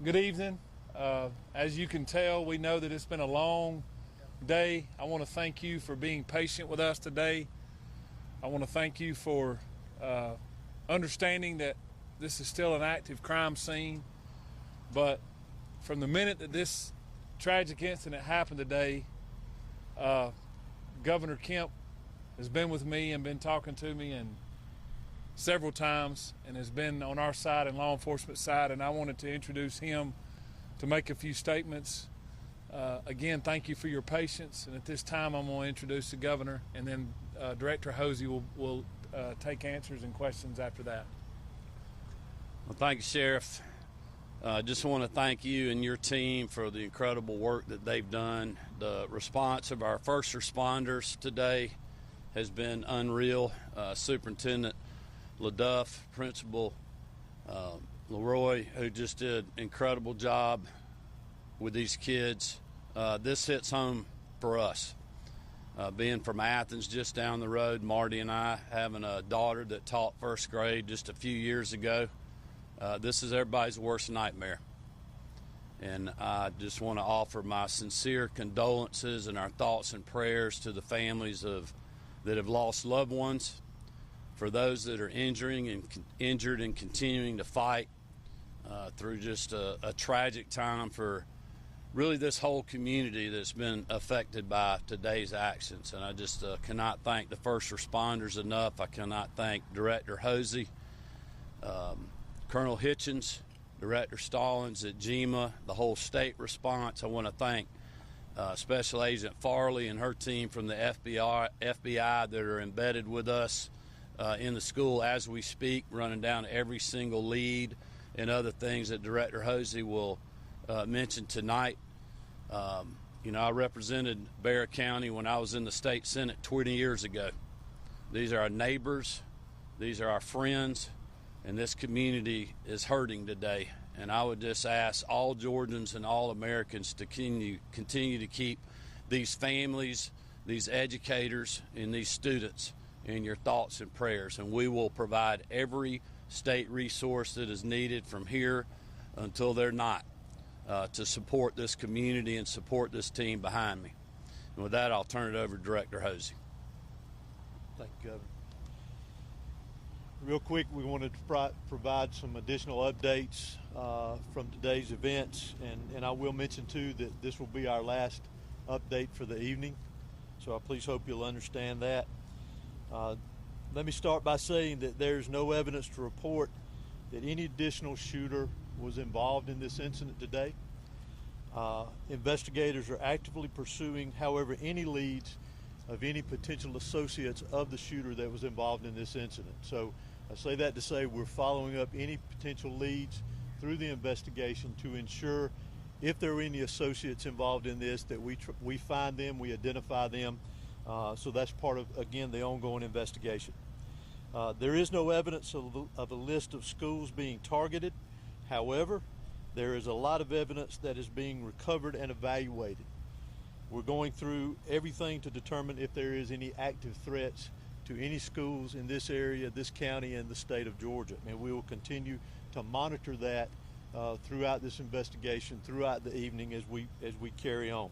Good evening. As you can tell, we know that it's been a long day. I want to thank you for being patient with us today. I want to thank you for understanding that this is still an active crime scene. But from the minute that this tragic incident happened today, Governor Kemp has been with me and been talking to me and several times and has been on our side and law enforcement side, and I wanted to introduce him to make a few statements. Again, thank you for your patience, and at this time I'm going to introduce the governor, and then Director Hosey will take answers and questions after that. Well, thank you, Sheriff. I just want to thank you and your team for the incredible work that they've done. The response of our first responders today has been unreal. Superintendent LaDuff, Principal Leroy, who just did an incredible job with these kids. This hits home for us. Being from Athens, just down the road, Marty and I, having a daughter that taught first grade just a few years ago, this is everybody's worst nightmare. And I just want to offer my sincere condolences and our thoughts and prayers to the families that have lost loved ones, for those that are injured and continuing to fight through just a tragic time for really this whole community that's been affected by today's actions. And I just cannot thank the first responders enough. I cannot thank Director Hosey, Colonel Hitchens, Director Stallings at GEMA, the whole state response. I want to thank Special Agent Farley and her team from the FBI that are embedded with us in the school as we speak, running down every single lead and other things that Director Hosey will mention tonight. I represented Bexar County when I was in the state Senate 20 years ago. These are our neighbors, these are our friends, and this community is hurting today. And I would just ask all Georgians and all Americans to continue to keep these families, these educators, and these students in your thoughts and prayers. And we will provide every state resource that is needed from here until they're not, to support this community and support this team behind me. And with that, I'll turn it over to Director Hosey. Thank you, Governor. Real quick, we wanted to provide some additional updates from today's events, and I will mention too that this will be our last update for the evening, so I please hope you'll understand that. Let me start by saying that there's no evidence to report that any additional shooter was involved in this incident today. Investigators are actively pursuing, however, any leads of any potential associates of the shooter that was involved in this incident. So I say that to say we're following up any potential leads through the investigation to ensure if there are any associates involved in this that we find them, we identify them. So that's part of, again, the ongoing investigation. There is no evidence of a list of schools being targeted. However, there is a lot of evidence that is being recovered and evaluated. We're going through everything to determine if there is any active threats to any schools in this area, this county, and the state of Georgia. And we will continue to monitor that throughout this investigation, throughout the evening as we carry on.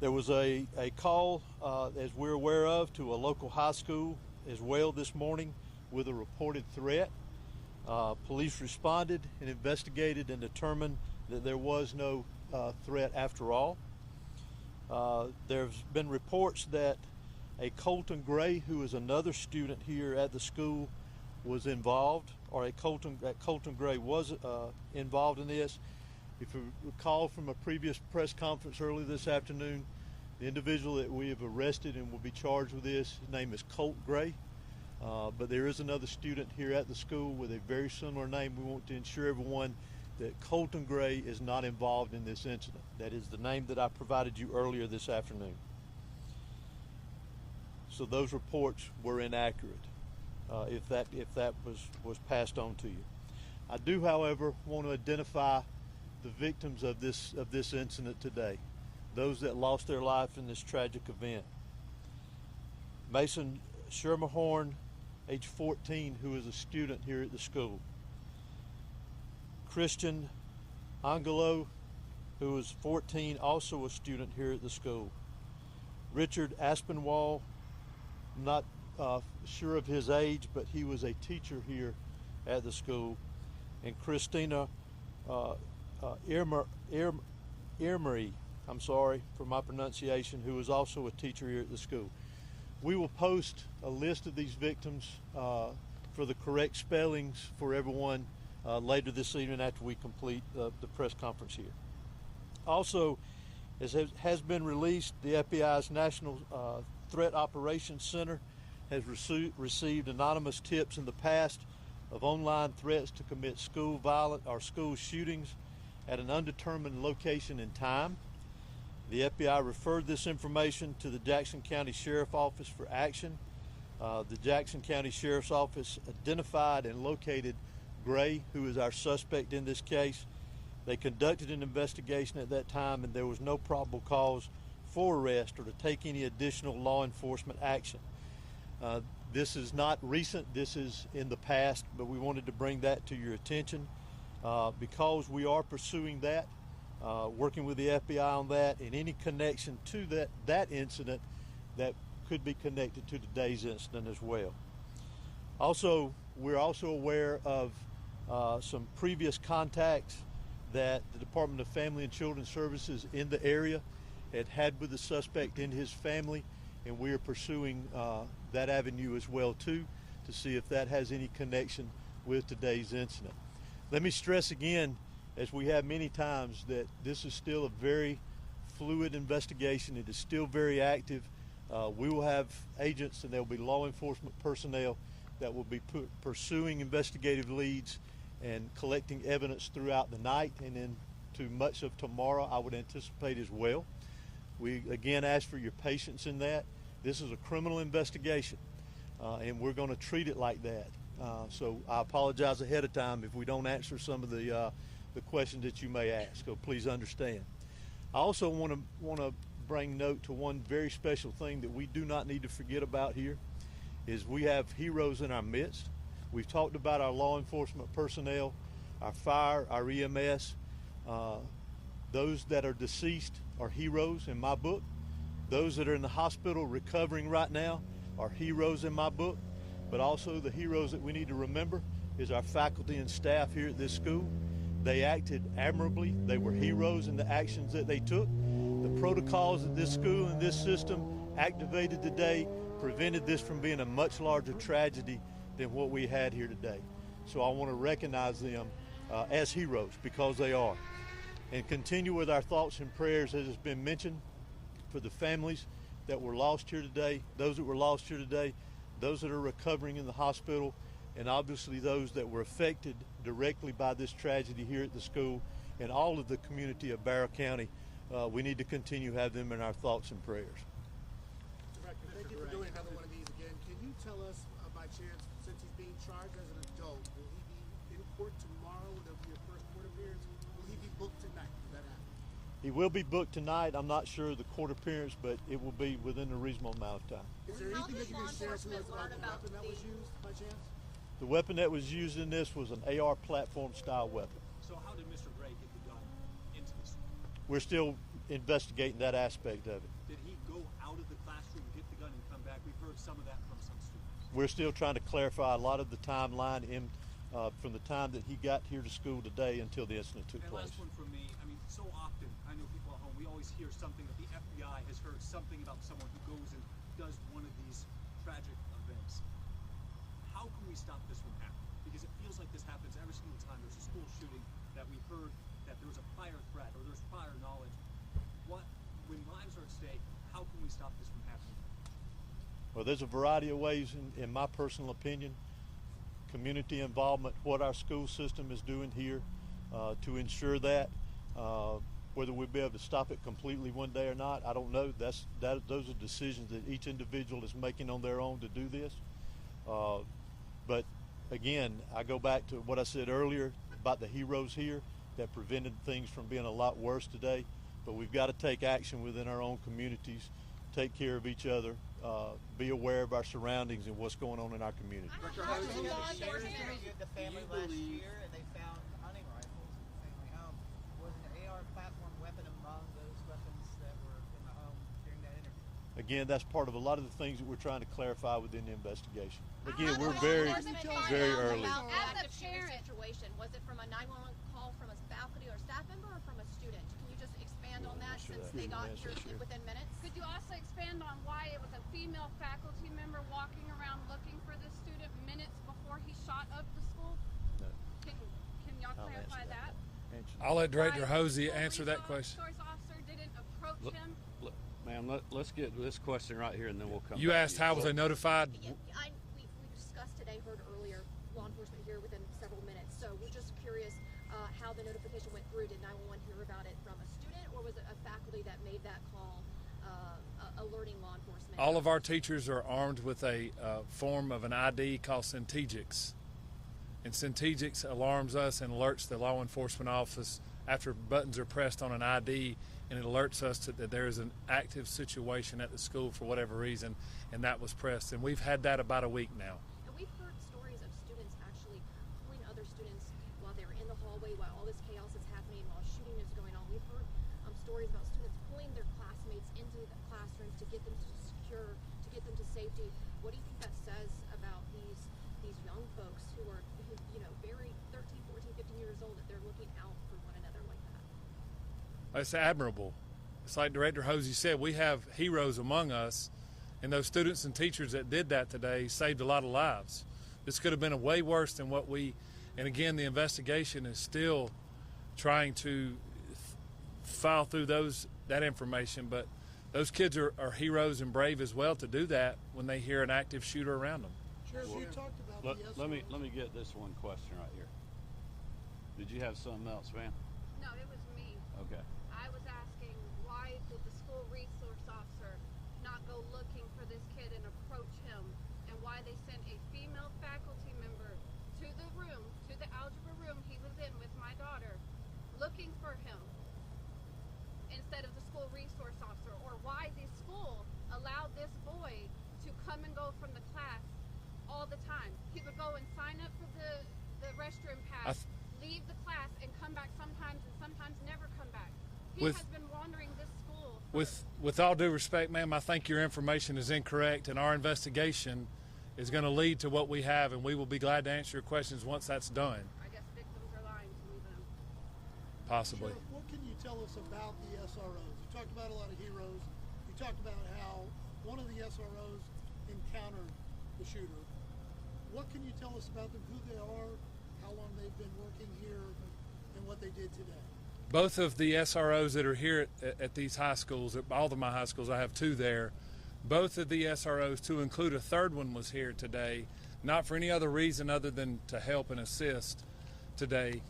There was a call, as we're aware of, to a local high school as well this morning with a reported threat. Police responded and investigated and determined that there was no threat after all. There's been reports that a Colt Gray, who is another student here at the school, was involved, or Colt Gray was involved in this. If you recall from a previous press conference earlier this afternoon, the individual that we have arrested and will be charged with this, his name is Colt Gray. But there is another student here at the school with a very similar name. We want to ensure everyone that Colt Gray is not involved in this incident. That is the name that I provided you earlier this afternoon. So those reports were inaccurate, if that was passed on to you. I do, however, want to identify the victims of this incident today, those that lost their life in this tragic event. Mason Shermerhorn, age 14, who is a student here at the school. Christian Angelo, who was 14, also a student here at the school. Richard Aspinwall, I'm not sure of his age, but he was a teacher here at the school. And Christina Irimie, I'm sorry for my pronunciation, who was also a teacher here at the school. We will post a list of these victims for the correct spellings for everyone later this evening after we complete the press conference here. Also, as has been released, the FBI's National Threat Operations Center has received anonymous tips in the past of online threats to commit school violence or school shootings at an undetermined location and time. The FBI referred this information to the Jackson County Sheriff's Office for action. The Jackson County Sheriff's Office identified and located Gray, who is our suspect in this case. They conducted an investigation at that time, and there was no probable cause for arrest or to take any additional law enforcement action. This is not recent, this is in the past, but we wanted to bring that to your attention because we are pursuing that, working with the FBI on that, and any connection to that incident that could be connected to today's incident as well. Also, we're also aware of some previous contacts that the Department of Family and Children Services in the area had with the suspect and his family, and we are pursuing that avenue as well too to see if that has any connection with today's incident. Let me stress again, as we have many times, that this is still a very fluid investigation. It is still very active. We will have agents and there will be law enforcement personnel that will be pursuing investigative leads and collecting evidence throughout the night and into much of tomorrow, I would anticipate as well. We again ask for your patience in that. This is a criminal investigation, and we're going to treat it like that. So I apologize ahead of time if we don't answer some of the questions that you may ask. So please understand. I also want to bring note to one very special thing that we do not need to forget about here, is we have heroes in our midst. We've talked about our law enforcement personnel, our fire, our EMS. Those that are deceased are heroes in my book. Those that are in the hospital recovering right now are heroes in my book. But also the heroes that we need to remember is our faculty and staff here at this school. They acted admirably. They were heroes in the actions that they took. The protocols that this school and this system activated today prevented this from being a much larger tragedy than what we had here today. So I want to recognize them as heroes, because they are. And continue with our thoughts and prayers, as has been mentioned, for the families that were lost here today, those that were lost here today, those that are recovering in the hospital, and obviously those that were affected directly by this tragedy here at the school and all of the community of Barrow County. We need to continue to have them in our thoughts and prayers. Director, thank you for doing another one of these again. Can you tell us, by chance, since he's being charged as an adult, will he be in court tomorrow? Will there be a first court appearance? Will he be booked tonight? Does that happen? He will be booked tonight. I'm not sure of the court appearance, but it will be within a reasonable amount of time. Is there anything that you can share to us about the weapon that was used, by chance? The weapon that was used in this was an AR platform style weapon. So how did Mr. Gray get the gun into the school? We're still investigating that aspect of it. Did he go out of the classroom, get the gun, and come back? We've heard some of that from some students. We're still trying to clarify a lot of the timeline from the time that he got here to school today until the incident took place. And last one from me. I mean, so often, I know people at home, we always hear something that the FBI has heard something about someone who goes and does one of these tragic events. How can we stop this from happening? Because it feels like this happens every single time there's a school shooting that we heard that there was a prior threat or there's prior knowledge. When lives are at stake, how can we stop this from happening? Well, there's a variety of ways, in my personal opinion. Community involvement, what our school system is doing here to ensure that. Whether we'll be able to stop it completely one day or not, I don't know. Those are decisions that each individual is making on their own to do this. But again, I go back to what I said earlier about the heroes here that prevented things from being a lot worse today. But we've got to take action within our own communities, take care of each other, be aware of our surroundings and what's going on in our community. The sheriff interviewed the family last year, and they found hunting rifles in the family home. Again, that's part of a lot of the things that we're trying to clarify within the investigation. Again, we're very early. As a parent situation, was it from a 911 call from a faculty or staff member or from a student? Can you just expand on that since they got here within minutes? Could you also expand on why it was a female faculty member walking around looking for the student minutes before he shot up the school? No. Can y'all clarify that? I'll let Director Why Hosey the answer that question. resource officer didn't approach him? Ma'am, let's get this question right here, and then we'll come You back asked to how was they notified? We discussed today, heard earlier, law enforcement here within several minutes. So we're just curious how the notification went through. Did 911 hear about it from a student, or was it a faculty that made that call alerting law enforcement? All of our teachers are armed with a form of an ID called Centegix. And Centegix alarms us and alerts the law enforcement office after buttons are pressed on an ID, and it alerts us that there is an active situation at the school for whatever reason, and that was pressed. And we've had that about a week now. And we've heard stories of students actually pulling other students while they were in the hallway, while all this chaos is happening, while shooting is going on. We've heard stories about students pulling their classmates into the classrooms to get them to secure, to get them to safety. What do you think that says about these young folks who are, very 13, 14, 15 years old, that they're looking out for one another like that? It's admirable. It's like Director Hosey said, we have heroes among us, and those students and teachers that did that today saved a lot of lives. This could have been way worse than what and again, the investigation is still trying to file through that information, but those kids are heroes and brave as well to do that when they hear an active shooter around them. Sheriff, you talked about let me get this one question right here. Did you have something else, man? No, it was me. Okay. I was asking, why did the school resource officer not go looking for this kid and approach him, and why they sent a female faculty member to the room, to the algebra room he was in with my daughter, looking for him instead of the school resource officer, or why the school allowed this boy to come and go from the class all the time. He would go and sign up for the restroom pass, leave the class, and come back sometimes, and sometimes never come back. He has been wandering this school. With all due respect, ma'am, I think your information is incorrect, and our investigation is going to lead to what we have, and we will be glad to answer your questions once that's done. I guess victims are lying to me then. Possibly. Sheriff, what can you tell us about the SROs? You talked about a lot of heroes. You talked about how one of the SROs encountered the shooter. What can you tell us about them, who they are, how long they've been working here, and what they did today? Both of the SROs that are here at these high schools, at all of my high schools, I have two there. Both of the SROs, to include a third one, was here today, not for any other reason other than to help and assist today.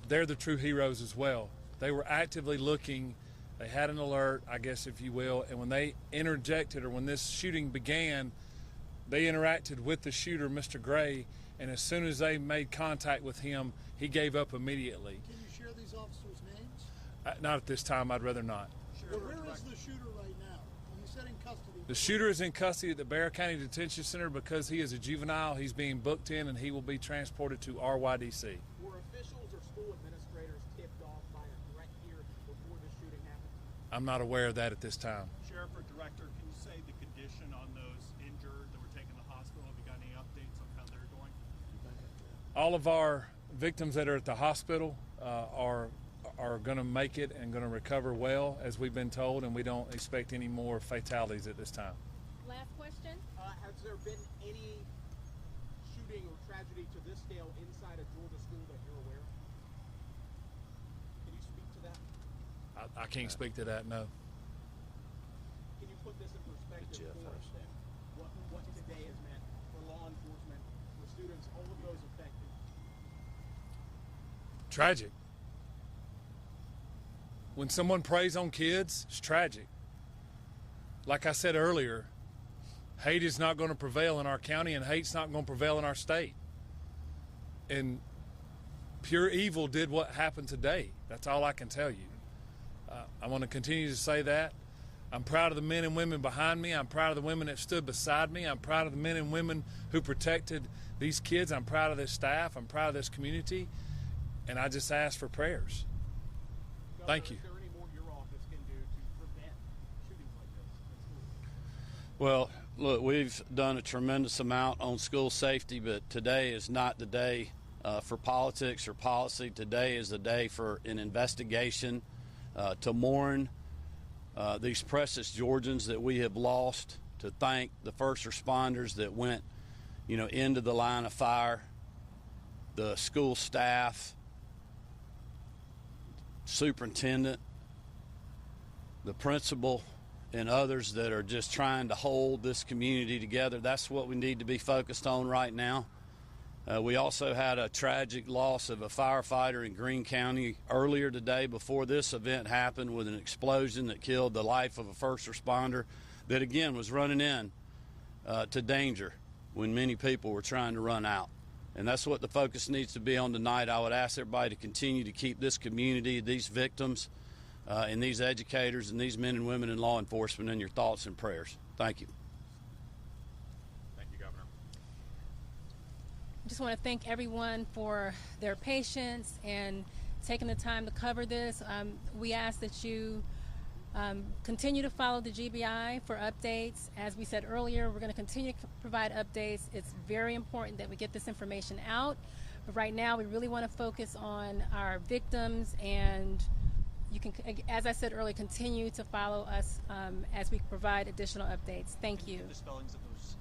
They're the true heroes as well. They were actively looking. They had an alert, I guess, if you will, and when they interjected, or when this shooting began, they interacted with the shooter, Mr. Gray, and as soon as they made contact with him, he gave up immediately. Can you share these officers' names? Not at this time. I'd rather not. Well, where is the shooter right now? You said in custody. The shooter is in custody at the Bear County Detention Center because he is a juvenile. He's being booked in, and he will be transported to RYDC. Were officials or school administrators tipped off by a threat here before the shooting happened? I'm not aware of that at this time. Sheriff or Director, can you say the condition on those injured that were taken to the hospital? Have you got any updates on how they're doing? All of our victims that are at the hospital are going to make it and going to recover well, as we've been told, and we don't expect any more fatalities at this time. Last question. Has there been any shooting or tragedy to this scale inside a Georgia school that you're aware of? Can you speak to that? I can't speak to that, no. Can you put this in perspective for us then? What today has meant for law enforcement, for students, all of those affected? Tragic. When someone preys on kids, it's tragic. Like I said earlier, hate is not going to prevail in our county, and hate's not going to prevail in our state. And pure evil did what happened today. That's all I can tell you. I want to continue to say that. I'm proud of the men and women behind me. I'm proud of the women that stood beside me. I'm proud of the men and women who protected these kids. I'm proud of this staff. I'm proud of this community. And I just ask for prayers. Thank you. Is there any more your office can do to prevent shootings like this at schools? Well, look, we've done a tremendous amount on school safety, but today is not the day for politics or policy. Today is the day for an investigation to mourn these precious Georgians that we have lost, to thank the first responders that went, into the line of fire, the school staff, superintendent, the principal, and others that are just trying to hold this community together. That's what we need to be focused on right now. We also had a tragic loss of a firefighter in Greene County earlier today before this event happened, with an explosion that killed the life of a first responder that, again, was running in to danger when many people were trying to run out. And that's what the focus needs to be on tonight. I would ask everybody to continue to keep this community, these victims, and these educators and these men and women in law enforcement in your thoughts and prayers. Thank you. Thank you, Governor. I just want to thank everyone for their patience and taking the time to cover this. We ask that you continue to follow the GBI for updates. As we said earlier, we're going to continue to provide updates. It's very important that we get this information out. But right now, we really want to focus on our victims, and you can, as I said earlier, continue to follow us as we provide additional updates. Thank you. The spellings of those